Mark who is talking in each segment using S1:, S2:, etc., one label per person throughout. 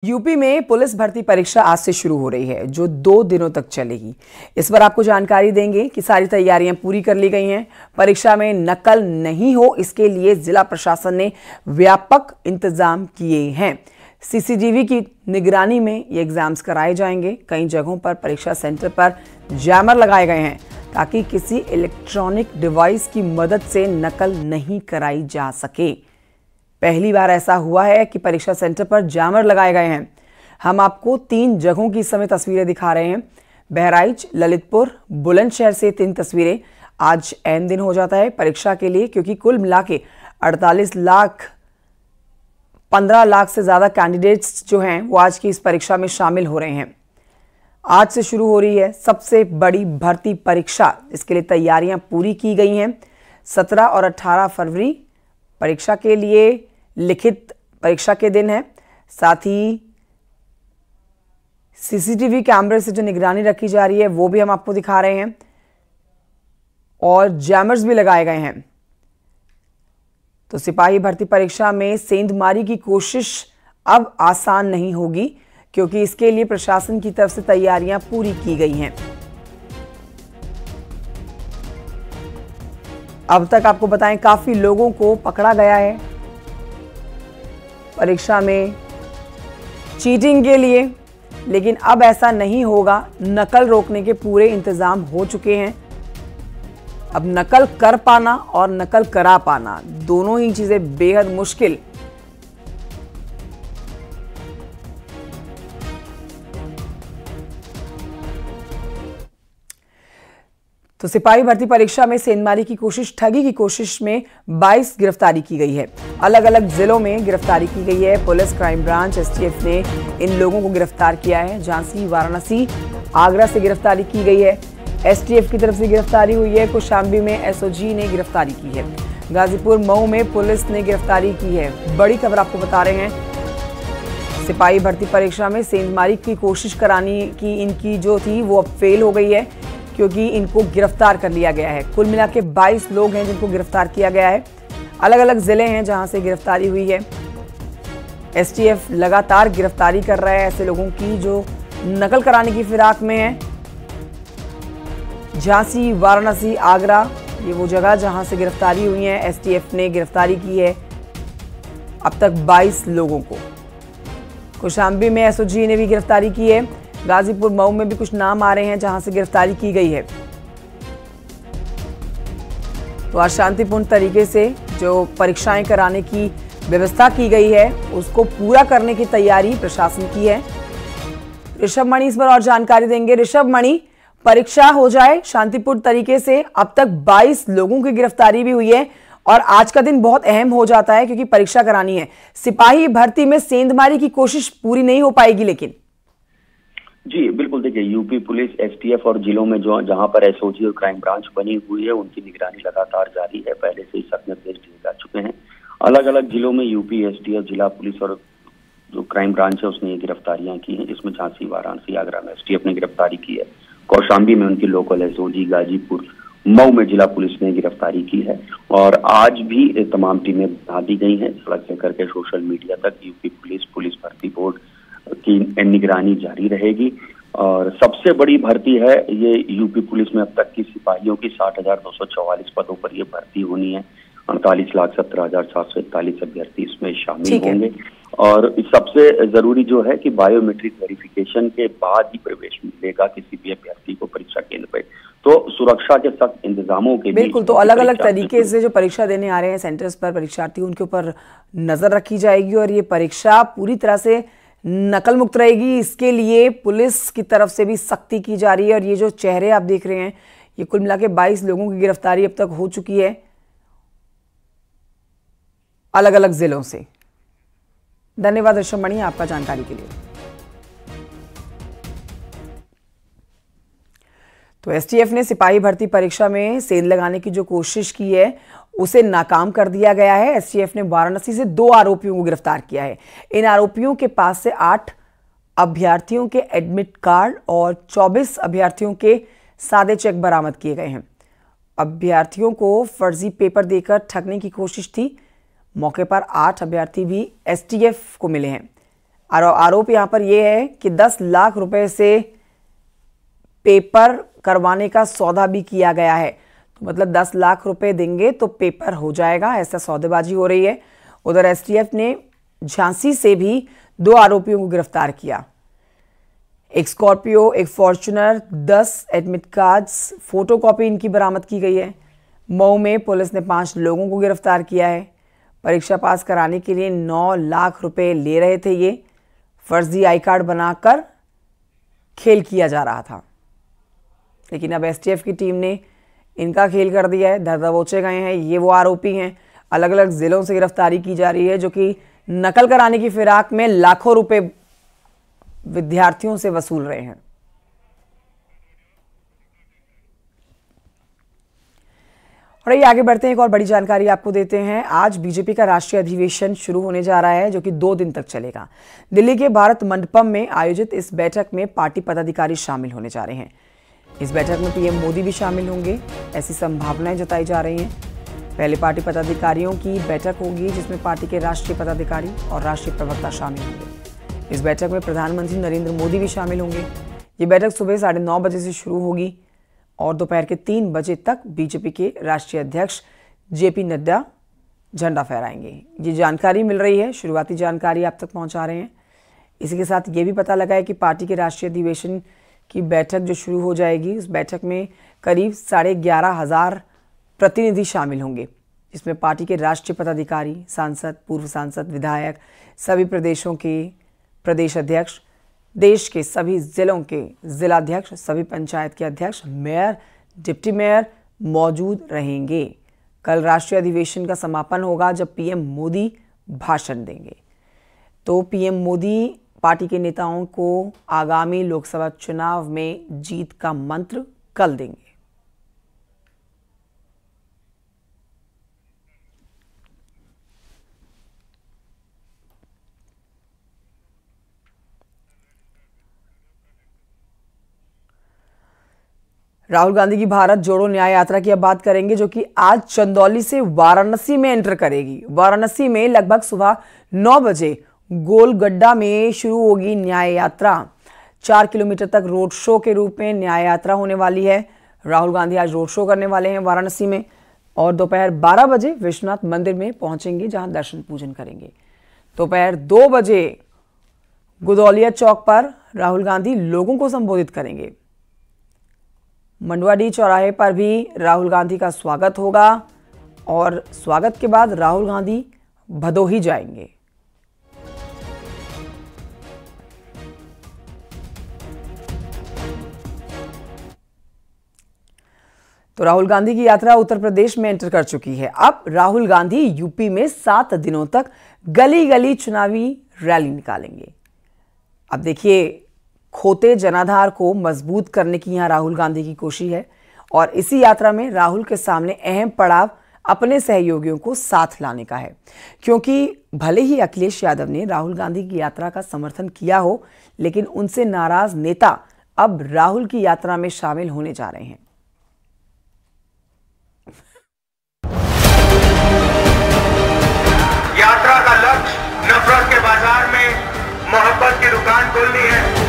S1: UP में police भर्ती परीक्षा आज से शुरू हो रही है, जो 2 दिनों तक चलेगी। इस पर आपको जानकारी देंगे कि सारी तैयारियां पूरी कर ली गई हैं। परीक्षा में नकल नहीं हो, इसके लिए जिला प्रशासन ने व्यापक इंतजाम किए हैं। सीसीटीवी की निगरानी में ये एग्जाम्स कराए जाएंगे। कई जगहों पर परीक्षा सेंटर पर जैमर लगाए गए हैं ताकि किसी इलेक्ट्रॉनिक डिवाइस की मदद से नकल नहीं कराई जा सके। पहली बार ऐसा हुआ है कि परीक्षा सेंटर पर जैमर लगाए गए हैं। हम आपको 3 जगहों की इस समय तस्वीरें दिखा रहे हैं। बहराइच, ललितपुर, बुलंदशहर से 3 तस्वीरें। आज अहम दिन हो जाता है परीक्षा के लिए, क्योंकि कुल मिला के 48 लाख 15 लाख से ज्यादा कैंडिडेट्स जो हैं वो आज की इस परीक्षा में शामिल हो रहे हैं। आज से शुरू हो रही है सबसे बड़ी भर्ती परीक्षा। इसके लिए तैयारियां पूरी की गई हैं। 17 और 18 फरवरी परीक्षा के लिए लिखित परीक्षा के दिन है। साथ ही सीसीटीवी कैमरे से जो निगरानी रखी जा रही है वो भी हम आपको दिखा रहे हैं, और जैमर्स भी लगाए गए हैं। तो सिपाही भर्ती परीक्षा में सेंधमारी की कोशिश अब आसान नहीं होगी, क्योंकि इसके लिए प्रशासन की तरफ से तैयारियां पूरी की गई हैं। अब तक आपको बताएं, काफी लोगों को पकड़ा गया है परीक्षा में चीटिंग के लिए, लेकिन अब ऐसा नहीं होगा। नकल रोकने के पूरे इंतजाम हो चुके हैं। अब नकल कर पाना और नकल करा पाना, दोनों ही चीजें बेहद मुश्किल। तो सिपाही भर्ती परीक्षा में सेंधमारी की कोशिश, ठगी की कोशिश में 22 गिरफ्तारी की गई है। अलग अलग जिलों में गिरफ्तारी की गई है। पुलिस, क्राइम ब्रांच, एसटीएफ ने इन लोगों को गिरफ्तार किया है। झांसी, वाराणसी, आगरा से गिरफ्तारी की गई है। एसटीएफ की तरफ से गिरफ्तारी हुई है। कौशाम्बी में एसओजी ने गिरफ्तारी की है। गाजीपुर, मऊ में पुलिस ने गिरफ्तारी की है। बड़ी खबर आपको बता रहे हैं, सिपाही भर्ती परीक्षा में सेंधमारी की कोशिश कराने की इनकी जो थी वो अब फेल हो गई है, क्योंकि इनको गिरफ्तार कर लिया गया है। कुल मिला के 22 लोग हैं जिनको गिरफ्तार किया गया है। अलग अलग जिले हैं जहां से गिरफ्तारी हुई है। एसटीएफ लगातार गिरफ्तारी कर रहा है ऐसे लोगों की जो नकल कराने की फिराक में है। झांसी, वाराणसी, आगरा, ये वो जगह जहां से गिरफ्तारी हुई है। एसटीएफ ने गिरफ्तारी की है अब तक 22 लोगों को। कौशाम्बी में एसओजी ने भी गिरफ्तारी की है। गाजीपुर, मऊ में भी कुछ नाम आ रहे हैं जहां से गिरफ्तारी की गई है। तो आज शांतिपूर्ण तरीके से जो परीक्षाएं कराने की व्यवस्था की गई है उसको पूरा करने की तैयारी प्रशासन की है। ऋषभ मणि इस पर और जानकारी देंगे। ऋषभ मणि, परीक्षा हो जाए शांतिपूर्ण तरीके से। अब तक 22 लोगों की गिरफ्तारी भी हुई है, और आज का दिन बहुत अहम हो जाता है क्योंकि परीक्षा करानी है। सिपाही भर्ती में सेंधमारी की कोशिश पूरी नहीं हो पाएगी, लेकिन
S2: जी बिल्कुल, देखिए यूपी पुलिस, एसटीएफ और जिलों में जो जहां पर एसओजी और क्राइम ब्रांच बनी हुई है उनकी निगरानी लगातार जारी है। पहले से ही सख्त निर्देश दिए जा चुके हैं। अलग अलग जिलों में यूपी, एसटीएफ, जिला पुलिस और जो क्राइम ब्रांच है उसने ये गिरफ्तारियां की हैं। इसमें झांसी, वाराणसी, आगरा में एसटीएफ ने गिरफ्तारी की है। कौशाम्बी में उनकी लोकल एसओजी, गाजीपुर, मऊ में जिला पुलिस ने गिरफ्तारी की है। और आज भी तमाम टीमें बढ़ा दी गई हैं। सड़क से करके सोशल मीडिया तक यूपी पुलिस भर्ती बोर्ड की निगरानी जारी रहेगी। और सबसे बड़ी भर्ती है ये यूपी पुलिस में अब तक की सिपाहियों की 60,244 पदों पर ये भर्ती होनी है। 48,17,741 अभ्यर्थी इसमें शामिल होंगे। और सबसे जरूरी जो है कि बायोमेट्रिक वेरिफिकेशन के बाद ही प्रवेश मिलेगा किसी भी अभ्यर्थी को परीक्षा केंद्र पे। तो सुरक्षा के सख्त इंतजामों के
S1: बिल्कुल, तो अलग अलग तरीके से जो परीक्षा देने आ रहे हैं सेंटर्स पर परीक्षार्थी, उनके ऊपर नजर रखी जाएगी और ये परीक्षा पूरी तरह से नकल मुक्त रहेगी। इसके लिए पुलिस की तरफ से भी सख्ती की जा रही है। और ये जो चेहरे आप देख रहे हैं, ये कुल मिला के 22 लोगों की गिरफ्तारी अब तक हो चुकी है अलग अलग जिलों से। धन्यवाद ऋषभ मणि आपका जानकारी के लिए। तो एसटीएफ ने सिपाही भर्ती परीक्षा में सेंध लगाने की जो कोशिश की है उसे नाकाम कर दिया गया है। एसटीएफ ने वाराणसी से 2 आरोपियों को गिरफ्तार किया है। इन आरोपियों के पास से 8 अभ्यर्थियों के एडमिट कार्ड और 24 अभ्यर्थियों के सादे चेक बरामद किए गए हैं। अभ्यर्थियों को फर्जी पेपर देकर ठगने की कोशिश थी। मौके पर 8 अभ्यर्थी भी एसटीएफ को मिले हैं। आरोप यहां पर यह है कि 10 लाख रुपए से पेपर करवाने का सौदा भी किया गया है। तो मतलब 10 लाख रुपए देंगे तो पेपर हो जाएगा, ऐसा सौदेबाजी हो रही है। उधर एसटीएफ ने झांसी से भी 2 आरोपियों को गिरफ्तार किया। एक स्कॉर्पियो, एक फॉर्च्यूनर, 10 एडमिट कार्ड्स, फोटोकॉपी इनकी बरामद की गई है। मऊ में पुलिस ने 5 लोगों को गिरफ्तार किया है। परीक्षा पास कराने के लिए 9 लाख रुपए ले रहे थे ये। फर्जी आई कार्ड बनाकर खेल किया जा रहा था, लेकिन अब एसटीएफ की टीम ने इनका खेल कर दिया है। धर दबोचे गए हैं। ये वो आरोपी हैं। अलग अलग जिलों से गिरफ्तारी की जा रही है जो कि नकल कराने की फिराक में लाखों रुपए विद्यार्थियों से वसूल रहे हैं। और ये आगे बढ़ते हैं, एक और बड़ी जानकारी आपको देते हैं। आज बीजेपी का राष्ट्रीय अधिवेशन शुरू होने जा रहा है जो कि 2 दिन तक चलेगा। दिल्ली के भारत मंडपम में आयोजित इस बैठक में पार्टी पदाधिकारी शामिल होने जा रहे हैं। इस बैठक में पीएम मोदी भी शामिल होंगे, ऐसी संभावनाएं जताई जा रही हैं। पहले पार्टी पदाधिकारियों की बैठक होगी जिसमें पार्टी के राष्ट्रीय पदाधिकारी और राष्ट्रीय प्रवक्ता शामिल होंगे। इस बैठक में प्रधानमंत्री नरेंद्र मोदी भी शामिल होंगे। ये बैठक सुबह 9:30 बजे से शुरू होगी और दोपहर के 3 बजे तक बीजेपी के राष्ट्रीय अध्यक्ष जेपी नड्डा झंडा फहराएंगे। ये जानकारी मिल रही है, शुरुआती जानकारी आप तक पहुंचा रहे हैं। इसी के साथ ये भी पता लगा है कि पार्टी के राष्ट्रीय अधिवेशन की बैठक जो शुरू हो जाएगी, उस बैठक में करीब 11,500 प्रतिनिधि शामिल होंगे, जिसमें पार्टी के राष्ट्रीय पदाधिकारी, सांसद, पूर्व सांसद, विधायक, सभी प्रदेशों के प्रदेश अध्यक्ष, देश के सभी जिलों के जिलाध्यक्ष, सभी पंचायत के अध्यक्ष, मेयर, डिप्टी मेयर मौजूद रहेंगे। कल राष्ट्रीय अधिवेशन का समापन होगा जब पीएम मोदी भाषण देंगे। तो पीएम मोदी पार्टी के नेताओं को आगामी लोकसभा चुनाव में जीत का मंत्र कल देंगे। राहुल गांधी की भारत जोड़ो न्याय यात्रा की अब बात करेंगे, जो कि आज चंदौली से वाराणसी में एंटर करेगी। वाराणसी में लगभग सुबह 9 बजे गोलगड्डा में शुरू होगी न्याय यात्रा। 4 किलोमीटर तक रोड शो के रूप में न्याय यात्रा होने वाली है। राहुल गांधी आज रोड शो करने वाले हैं वाराणसी में और दोपहर 12 बजे विश्वनाथ मंदिर में पहुंचेंगे, जहां दर्शन पूजन करेंगे। दोपहर 2 बजे गुदौलिया चौक पर राहुल गांधी लोगों को संबोधित करेंगे। मंडवाडीह चौराहे पर भी राहुल गांधी का स्वागत होगा और स्वागत के बाद राहुल गांधी भदोही जाएंगे। तो राहुल गांधी की यात्रा उत्तर प्रदेश में एंटर कर चुकी है। अब राहुल गांधी यूपी में 7 दिनों तक गली गली चुनावी रैली निकालेंगे। अब देखिए, खोते जनाधार को मजबूत करने की यहां राहुल गांधी की कोशिश है और इसी यात्रा में राहुल के सामने अहम पड़ाव अपने सहयोगियों को साथ लाने का है, क्योंकि भले ही अखिलेश यादव ने राहुल गांधी की यात्रा का समर्थन किया हो, लेकिन उनसे नाराज नेता अब राहुल की यात्रा में शामिल होने जा रहे हैं।
S3: यात्रा का लक्ष्य नफरत के बाजार में मोहब्बत की दुकान खोलनी है।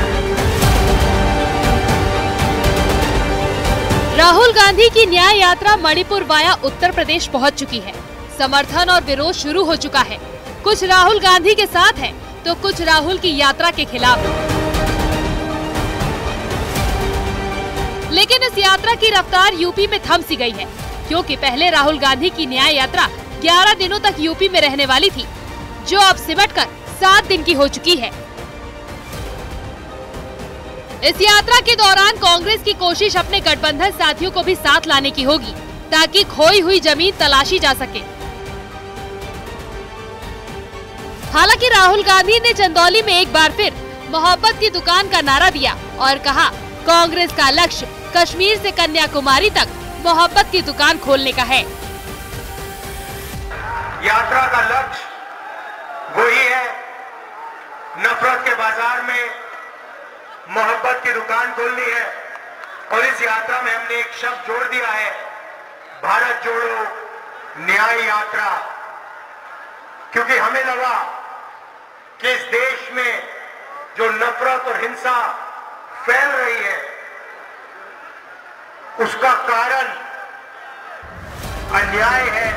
S4: राहुल गांधी की न्याय यात्रा मणिपुर वाया उत्तर प्रदेश पहुंच चुकी है। समर्थन और विरोध शुरू हो चुका है। कुछ राहुल गांधी के साथ हैं, तो कुछ राहुल की यात्रा के खिलाफ। लेकिन इस यात्रा की रफ्तार यूपी में थम सी गई है, क्योंकि पहले राहुल गांधी की न्याय यात्रा 11 दिनों तक यूपी में रहने वाली थी, जो अब सिमटकर 7 दिन की हो चुकी है। इस यात्रा के दौरान कांग्रेस की कोशिश अपने गठबंधन साथियों को भी साथ लाने की होगी, ताकि खोई हुई जमीन तलाशी जा सके। हालांकि राहुल गांधी ने चंदौली में एक बार फिर मोहब्बत की दुकान का नारा दिया और कहा, कांग्रेस का लक्ष्य कश्मीर से कन्याकुमारी तक मोहब्बत की दुकान खोलने का है।
S3: यात्रा का लक्ष्य वही है, नफरत के बाजार में मोहब्बत की दुकान खोलनी है। और इस यात्रा में हमने एक शब्द जोड़ दिया है, भारत जोड़ो न्याय यात्रा, क्योंकि हमें लगा कि इस देश में जो नफरत और हिंसा फैल रही है, उसका कारण अन्याय है।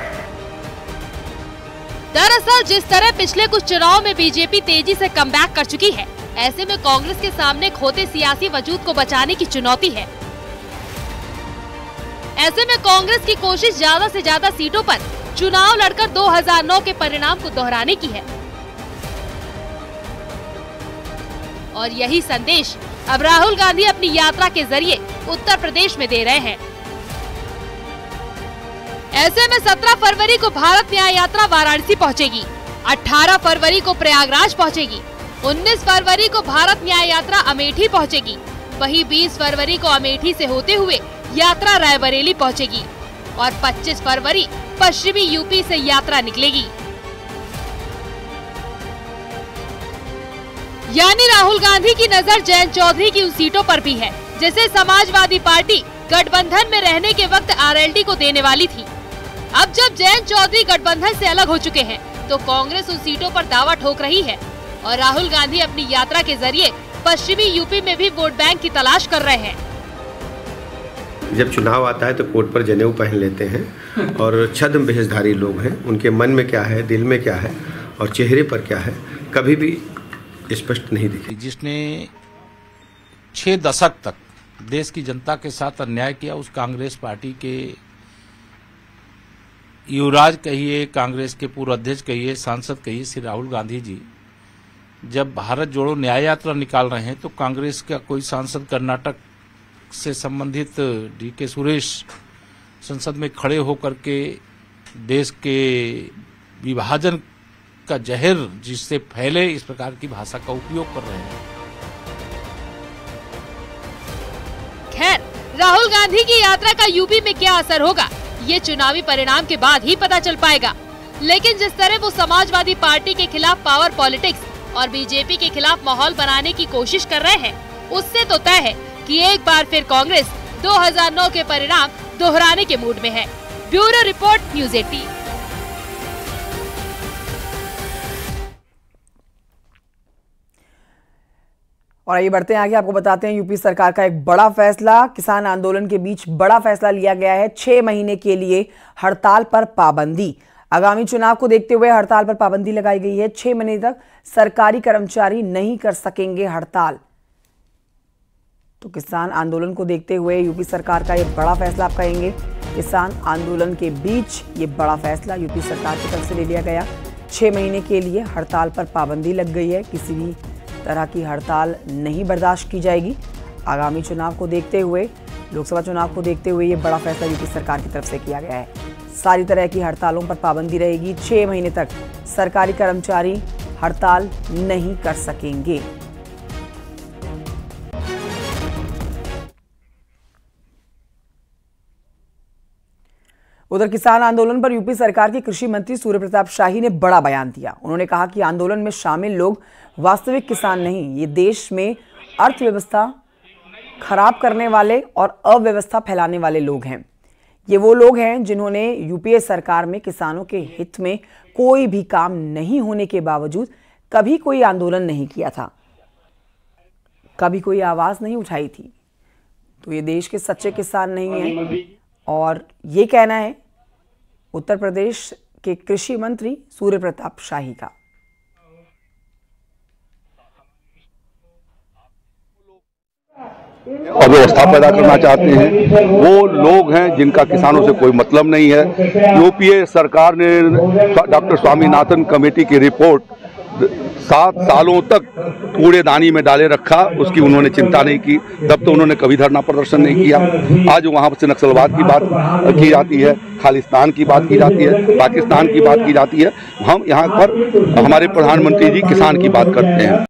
S4: दरअसल जिस तरह पिछले कुछ चुनाव में बीजेपी तेजी से कमबैक कर चुकी है, ऐसे में कांग्रेस के सामने खोते सियासी वजूद को बचाने की चुनौती है। ऐसे में कांग्रेस की कोशिश ज्यादा से ज्यादा सीटों पर चुनाव लड़कर 2009 के परिणाम को दोहराने की है और यही संदेश अब राहुल गांधी अपनी यात्रा के जरिए उत्तर प्रदेश में दे रहे हैं। ऐसे में 17 फरवरी को भारत न्याय यात्रा वाराणसी पहुंचेगी, 18 फरवरी को प्रयागराज पहुंचेगी, 19 फरवरी को भारत न्याय यात्रा अमेठी पहुंचेगी, वहीं 20 फरवरी को अमेठी से होते हुए यात्रा रायबरेली पहुंचेगी और 25 फरवरी पश्चिमी यूपी से यात्रा निकलेगी। यानी राहुल गांधी की नजर जयंत चौधरी की उन सीटों पर भी है जिसे समाजवादी पार्टी गठबंधन में रहने के वक्त आरएलडी को देने वाली थी। अब जब जयंत चौधरी गठबंधन से अलग हो चुके हैं तो कांग्रेस उन सीटों पर दावा ठोक रही है और राहुल गांधी अपनी यात्रा के जरिए पश्चिमी यूपी में भी वोट बैंक की तलाश कर रहे हैं।
S5: जब चुनाव आता है तो कोट पर जनेऊ पहन लेते हैं और छद्म भेषधारी लोग हैं, उनके मन में क्या है, दिल में क्या है और चेहरे पर क्या है, कभी भी स्पष्ट नहीं दिखी।
S6: जिसने 6 दशक तक देश की जनता के साथ अन्याय किया, उस कांग्रेस पार्टी के युवराज कहिए, कांग्रेस के पूर्व अध्यक्ष कहिए, सांसद कहिए, श्री राहुल गांधी जी जब भारत जोड़ो न्याय यात्रा निकाल रहे हैं तो कांग्रेस का कोई सांसद कर्नाटक से संबंधित डीके सुरेश संसद में खड़े होकर के देश के विभाजन का जहर जिससे फैले इस प्रकार की भाषा का उपयोग कर रहे हैं।
S4: खैर, राहुल गांधी की यात्रा का यूपी में क्या असर होगा ये चुनावी परिणाम के बाद ही पता चल पाएगा। लेकिन जिस तरह वो समाजवादी पार्टी के खिलाफ पावर पॉलिटिक्स और बीजेपी के खिलाफ माहौल बनाने की कोशिश कर रहे हैं, उससे तो तय है कि एक बार फिर कांग्रेस 2009 के परिणाम दोहराने के मूड में है। Bureau report, news 18।
S1: और आइए बढ़ते हैं आगे, आपको बताते हैं यूपी सरकार का एक बड़ा फैसला। किसान आंदोलन के बीच बड़ा फैसला लिया गया है। 6 महीने के लिए हड़ताल पर पाबंदी। आगामी चुनाव को देखते हुए हड़ताल पर पाबंदी लगाई गई है। 6 महीने तक सरकारी कर्मचारी नहीं कर सकेंगे हड़ताल। तो किसान आंदोलन को देखते हुए यूपी सरकार का ये बड़ा फैसला, आप कहेंगे किसान आंदोलन के बीच ये बड़ा फैसला यूपी सरकार की तरफ से ले लिया गया। 6 महीने के लिए हड़ताल पर पाबंदी लग गई है। किसी भी तरह की हड़ताल नहीं बर्दाश्त की जाएगी। आगामी चुनाव को देखते हुए, लोकसभा चुनाव को देखते हुए ये बड़ा फैसला यूपी सरकार की तरफ से किया गया है। सारी तरह की हड़तालों पर पाबंदी रहेगी। 6 महीने तक सरकारी कर्मचारी हड़ताल नहीं कर सकेंगे। उधर किसान आंदोलन पर यूपी सरकार के कृषि मंत्री सूर्य प्रताप शाही ने बड़ा बयान दिया। उन्होंने कहा कि आंदोलन में शामिल लोग वास्तविक किसान नहीं, ये देश में अर्थव्यवस्था खराब करने वाले और अव्यवस्था फैलाने वाले लोग हैं। ये वो लोग हैं जिन्होंने यूपीए सरकार में किसानों के हित में कोई भी काम नहीं होने के बावजूद कभी कोई आंदोलन नहीं किया था, कभी कोई आवाज नहीं उठाई थी। तो ये देश के सच्चे किसान नहीं हैं। और ये कहना है उत्तर प्रदेश के कृषि मंत्री सूर्य प्रताप शाही का।
S7: अव्यवस्था पैदा करना चाहते हैं। वो लोग हैं जिनका किसानों से कोई मतलब नहीं है। यूपीए सरकार ने डॉक्टर स्वामीनाथन कमेटी की रिपोर्ट 7 सालों तक कूड़ेदानी में डाले रखा, उसकी उन्होंने चिंता नहीं की। तब तो उन्होंने कभी धरना प्रदर्शन नहीं किया। आज वहाँ से नक्सलवाद की बात की जाती है, खालिस्तान की बात की जाती है, पाकिस्तान की बात की जाती है। हम यहाँ पर हमारे प्रधानमंत्री जी किसान की बात करते हैं।